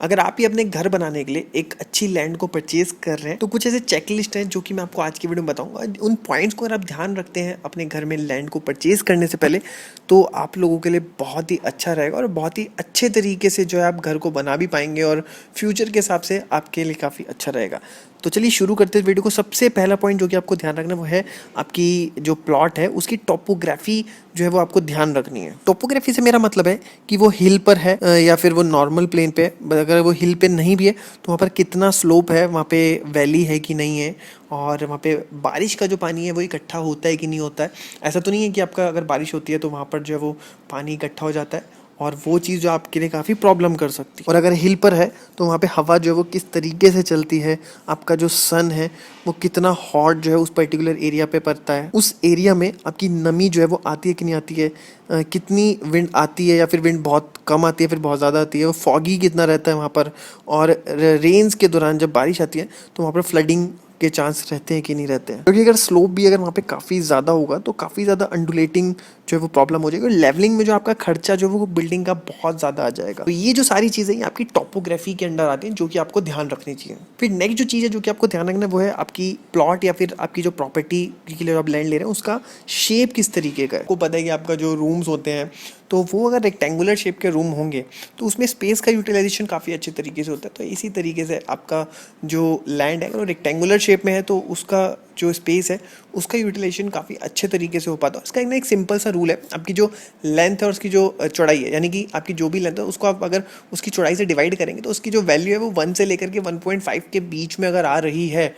अगर आप ही अपने घर बनाने के लिए एक अच्छी लैंड को परचेज कर रहे हैं तो कुछ ऐसे चेकलिस्ट हैं जो कि मैं आपको आज की वीडियो में बताऊंगा। उन पॉइंट्स को अगर आप ध्यान रखते हैं अपने घर में लैंड को परचेज करने से पहले तो आप लोगों के लिए बहुत ही अच्छा रहेगा और बहुत ही अच्छे तरीके से जो है आप घर को बना भी पाएंगे और फ्यूचर के हिसाब से आपके लिए काफ़ी अच्छा रहेगा। तो चलिए शुरू करते हैं वीडियो को। सबसे पहला पॉइंट जो कि आपको ध्यान रखना वो है आपकी जो प्लॉट है उसकी टोपोग्राफी जो है वो आपको ध्यान रखनी है। टोपोग्राफी से मेरा मतलब है कि वो हिल पर है या फिर वो नॉर्मल प्लेन पे है। अगर वो हिल पे नहीं भी है तो वहाँ पर कितना स्लोप है, वहाँ पे वैली है कि नहीं है, और वहाँ पे बारिश का जो पानी है वो इकट्ठा होता है कि नहीं होता है। ऐसा तो नहीं है कि आपका अगर बारिश होती है तो वहाँ पर जो है वो पानी इकट्ठा हो जाता है और वो चीज़ जो आपके लिए काफ़ी प्रॉब्लम कर सकती है। और अगर हिल पर है तो वहाँ पे हवा जो है वो किस तरीके से चलती है, आपका जो सन है वो कितना हॉट जो है उस पर्टिकुलर एरिया पे पड़ता है, उस एरिया में आपकी नमी जो है वो आती है कि नहीं आती है, कितनी विंड आती है या फिर विंड बहुत कम आती है फिर बहुत ज़्यादा आती है, वो फॉगी कितना रहता है वहाँ पर, और रेन्स के दौरान जब बारिश आती है तो वहाँ पर फ्लडिंग के चांस रहते हैं कि नहीं रहते हैं। क्योंकि अगर स्लोप भी अगर वहाँ पे काफ़ी ज़्यादा होगा तो काफ़ी ज़्यादा अंडुलेटिंग जो है वो प्रॉब्लम हो जाएगी और लेवलिंग में जो आपका खर्चा जो है वो बिल्डिंग का बहुत ज़्यादा आ जाएगा। तो ये जो सारी चीज़ें हैं आपकी टोपोग्राफी के अंडर आती हैं जो कि आपको ध्यान रखनी चाहिए। फिर नेक्स्ट जो चीज़ है जो कि आपको ध्यान रखना है वो है आपकी प्लॉट या फिर आपकी जो प्रॉपर्टी के लिए आप लैंड ले रहे हैं उसका शेप किस तरीके का है। आपको पता है कि आपका जो रूम्स होते हैं तो वो अगर रेक्टेंगुलर शेप के रूम होंगे तो उसमें स्पेस का यूटिलाइजेशन काफ़ी अच्छे तरीके से होता है। तो इसी तरीके से आपका जो लैंड है अगर वो रेक्टेंगुलर शेप में है तो उसका जो स्पेस है उसका यूटिलाइजेशन काफ़ी अच्छे तरीके से हो पाता है। इसका एक सिंपल सा रूल है, आपकी जो लेंथ है और उसकी जो चौड़ाई है, यानी कि आपकी जो भी लेंथ है उसको आप अगर उसकी चौड़ाई से डिवाइड करेंगे तो उसकी जो वैल्यू है वो 1 से लेकर के 1.5 के बीच में अगर आ रही है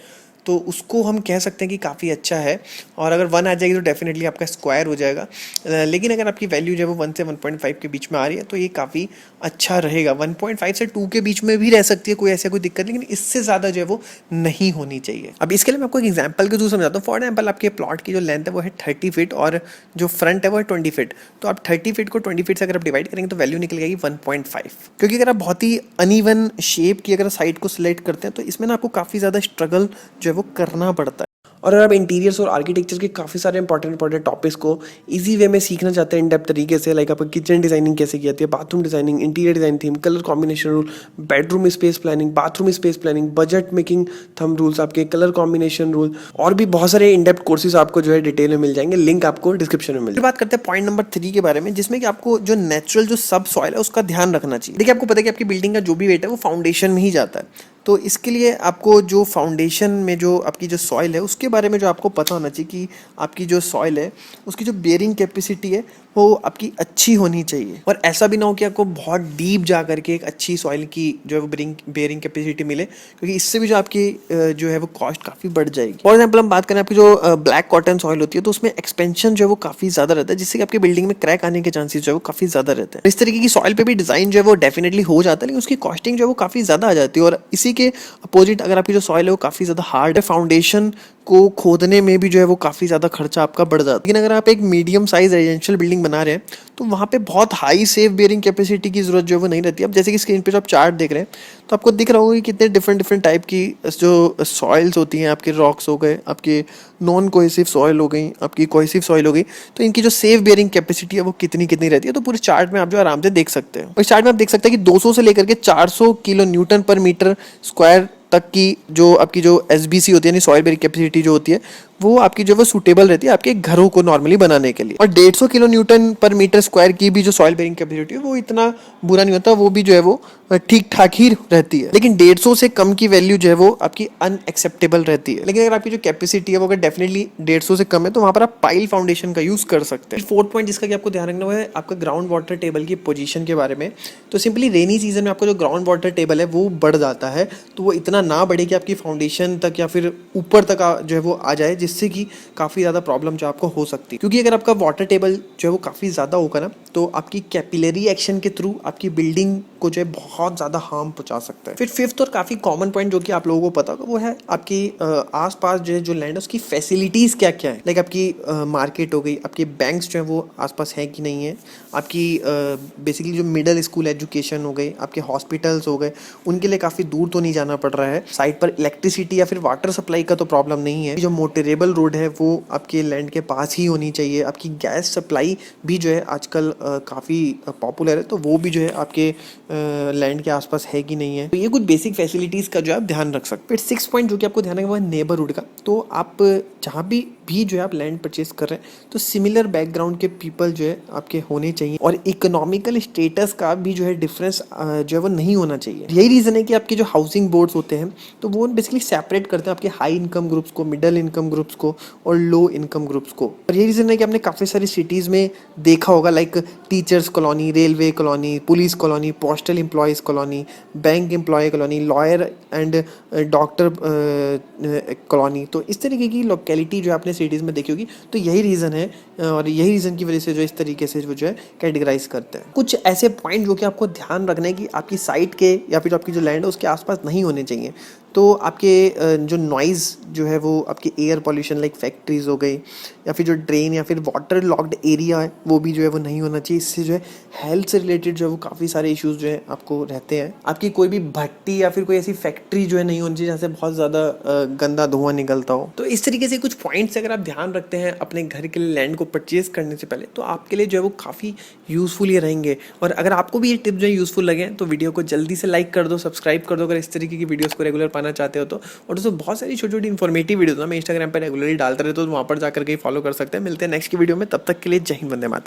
तो उसको हम कह सकते हैं कि काफ़ी अच्छा है। और अगर 1 आ जाएगी तो डेफिनेटली आपका स्क्वायर हो जाएगा। लेकिन अगर आपकी वैल्यू जो है वो 1 से 1.5 के बीच में आ रही है तो ये काफ़ी अच्छा रहेगा। 1.5 से 2 के बीच में भी रह सकती है, कोई ऐसा कोई दिक्कत, लेकिन इससे ज़्यादा जो है वो नहीं होनी चाहिए। अब इसके लिए मैं आपको एक एग्जाम्पल के थ्रू समझाता हूँ। फॉर एग्जाम्पल आपके प्लॉट की जो लेंथ है वो है 30 फीट और जो फ्रंट है वो है 20 फीट। तो आप 30 फीट को 20 फीट से अगर आप डिवाइड करेंगे तो वैल्यू निकल जाएगी 1.5। क्योंकि अगर आप बहुत ही अनइवन शेप की अगर साइड को सिलेक्ट करते हैं तो इसमें ना आपको काफ़ी ज़्यादा स्ट्रगल जो है वो करना पड़ता है। और अगर आप इंटीरियर्स और आर्किटेक्चर के काफ़ी सारे इंपॉर्टेंट टॉपिक्स को इजी वे में सीखना चाहते हैं इन डेप्थ तरीके से, लाइक आपको किचन डिजाइनिंग कैसे की जाती है, bathroom designing, interior design theme, colour combination rule, bedroom space planning, bathroom space planning, budget making thumb rules, आपके कलर कॉम्बिनेशन रूल और भी बहुत सारे इन डेप्थ कोर्सेज आपको जो है डिटेल में मिल जाएंगे। लिंक आपको डिस्क्रिप्शन में मिल जाएगा। बात करते हैं पॉइंट नंबर 3 के बारे में, जिसमें कि आपको जो नेचुरल जो सब सॉइल है उसका ध्यान रखना चाहिए। देखिए आपको पता है कि आपकी बिल्डिंग का जो भी वेट है वो फाउंडेशन में ही जाता है। तो इसके लिए आपको जो फाउंडेशन में जो आपकी जो सॉइल है उसके बारे में जो आपको पता होना चाहिए कि आपकी जो सॉइल है उसकी जो बेयरिंग कैपेसिटी है वो आपकी अच्छी होनी चाहिए। और ऐसा भी ना हो कि आपको बहुत डीप जा करके एक अच्छी सॉइल की जो है वो बेयरिंग कैपेसिटी मिले, क्योंकि इससे भी जो आपकी जो है वो कॉस्ट काफ़ी बढ़ जाएगी। फॉर एग्जाम्पल हम बात करें आपकी जो ब्लैक कॉटन सॉइल होती है तो उसमें एक्सपेंशन जो है वो काफ़ी ज़्यादा रहता है, जिससे कि आपकी बिल्डिंग में क्रैक आने के चांसेस जो है वो काफ़ी ज़्यादा रहते हैं। इस तरीके की सॉइल पे भी डिज़ाइन जो है वो डेफिनेटली हो जाता है, लेकिन उसकी कॉस्टिंग जो है वो काफ़ी ज़्यादा आ जाती है। और इसी के अपोजिट अगर आपकी जो सॉइल है वो काफ़ी ज़्यादा हार्ड है, फाउंडेशन को खोदने में भी जो है वो काफ़ी ज़्यादा खर्चा आपका बढ़ जाता है। लेकिन अगर आप एक मीडियम साइज रेजिडेंशियल बिल्डिंग बना रहे हैं तो वहाँ पे बहुत हाई सेफ बेयरिंग कैपेसिटी की ज़रूरत जो है वो नहीं रहती है। अब जैसे कि स्क्रीन पे जो आप चार्ट देख रहे हैं तो आपको दिख रहा होगा कि कितने डिफरेंट टाइप की जो सॉइल्स होती हैं, आपके रॉक्स हो गए, आपके नॉन कोहेसिव सॉइल हो गई, आपकी कोहेसिव सॉइल हो गई, तो इनकी जो सेफ बेयरिंग कैपेसिटी है वो कितनी कितनी रहती है। तो पूरे चार्ट में आप जो आराम से देख सकते हैं। इस चार्ट में आप देख सकते हैं कि 200 से लेकर के 400 किलो न्यूटन पर मीटर स्क्वायर तक की जो आपकी जो SBC होती है यानी सॉइल बेयरिंग कैपेसिटी जो होती है वो आपकी जो वो सूटेबल रहती है आपके घरों को नॉर्मली बनाने के लिए। और 150 किलो न्यूटन पर मीटर स्क्वायर की भी जो सॉइल बेयरिंग कैपेसिटी है वो इतना बुरा नहीं होता, वो भी जो है वो ठीक ठाक ही रहती है। लेकिन 150 से कम की वैल्यू जो है वो आपकी अनएक्सेप्टेबल रहती है। लेकिन अगर आपकी जो कैपेसिटी है वो अगर डेफिनेटली 150 से कम है तो वहाँ पर आप पाइल फाउंडेशन का यूज़ कर सकते हैं। फोर्थ पॉइंट जिसका कि आपको ध्यान रखना है आपका ग्राउंड वाटर टेबल की पोजीशन के बारे में। तो सिंपली रेनी सीजन में आपका जो ग्राउंड वाटर टेबल है वो बढ़ जाता है, तो वो इतना ना बढ़े कि आपकी फाउंडेशन तक या फिर ऊपर तक जो है वो आ जाए, जिससे कि काफ़ी ज़्यादा प्रॉब्लम जो आपको हो सकती है। क्योंकि अगर आपका वाटर टेबल जो है वो काफ़ी ज़्यादा होगा ना तो आपकी कैपिलरी एक्शन के थ्रू आपकी बिल्डिंग को जो है बहुत ज़्यादा हार्म पहुंचा सकता है। फिर फिफ्थ और काफ़ी कॉमन पॉइंट जो कि आप लोगों को पता होगा वो है आपकी आसपास जो है जो लैंड है उसकी फैसिलिटीज़ क्या क्या है। लाइक आपकी मार्केट हो गई, आपके बैंक्स जो है वो आसपास है कि नहीं है, आपकी बेसिकली जो मिडिल स्कूल एजुकेशन हो गई, आपके हॉस्पिटल्स हो गए, उनके लिए काफ़ी दूर तो नहीं जाना पड़ रहा है। साइड पर इलेक्ट्रिसिटी या फिर वाटर सप्लाई का तो प्रॉब्लम नहीं है। जो मोटरेबल रोड है वो आपके लैंड के पास ही होनी चाहिए। आपकी गैस सप्लाई भी जो है आजकल काफ़ी पॉपुलर है, तो वो भी जो है आपके लैंड के आसपास है कि नहीं है। तो ये कुछ बेसिक फैसिलिटीज़ का जो है आप ध्यान रख सकते हैं। फिर 6 पॉइंट जो कि आपको ध्यान रखना है वो है नेबरहुड का। तो आप जहाँ भी जो है आप लैंड परचेज कर रहे हैं तो सिमिलर बैकग्राउंड के पीपल जो है आपके होने चाहिए, और इकोनॉमिकल स्टेटस का भी जो है डिफरेंस जो है वो नहीं होना चाहिए। यही रीज़न है कि आपके जो हाउसिंग बोर्ड्स होते हैं तो वो बेसिकली सेपरेट करते हैं आपके हाई इनकम ग्रुप्स को, मिडिल इनकम ग्रुप्स को और लो इनकम ग्रुप्स को। और यही रीज़न है कि आपने काफ़ी सारी सिटीज़ में देखा होगा, like teachers colony, railway colony, police colony, postal employees colony, bank employ colony, lawyer and doctor colony. तो इस तरीके की लोकेलिटी जो आपने सिटीज़ में देखी होगी। तो यही रीज़न है, और यही रीज़न की वजह से जो इस तरीके से वो जो है कैटेगराइज करते हैं। कुछ ऐसे पॉइंट जो कि आपको ध्यान रखना है कि आपकी साइट के या फिर आपकी जो लैंड है उसके आसपास नहीं होने चाहिए। तो आपके जो नॉइज़ जो है वो आपके एयर पॉल्यूशन लाइक फैक्ट्रीज़ हो गई, या फिर जो ड्रेन या फिर वाटर लॉक्ड एरिया है वो भी जो है वो नहीं होना चाहिए। इससे जो है हेल्थ से रिलेटेड जो है वो काफ़ी सारे इश्यूज़ जो है आपको रहते हैं। आपकी कोई भी भट्टी या फिर कोई ऐसी फैक्ट्री जो है नहीं होनी चाहिए जहाँ से बहुत ज़्यादा गंदा धुआं निकलता हो। तो इस तरीके से कुछ पॉइंट्स अगर आप ध्यान रखते हैं अपने घर के लिए लैंड को परचेज करने से पहले, तो आपके लिए जो है वो काफ़ी यूज़फुल ये रहेंगे। और अगर आपको भी ये टिप जो है यूज़फुल लगे तो वीडियो को जल्दी से लाइक कर दो, सब्सक्राइब कर दो अगर इस तरीके की वीडियोस को रेगुलर पाना चाहते हो तो। और दोस्तों बहुत सारी छोटी छोटी इन्फॉर्मेटिव वीडियोस ना मैं इंस्टाग्राम पर रेगुलरली डालता रहता हूँ, तो वहाँ पर जाकर के फॉलो कर सकते हैं। मिलते हैं नेक्स्ट की वीडियो में, तब तक के लिए जय हिंद, वंदे मातरम।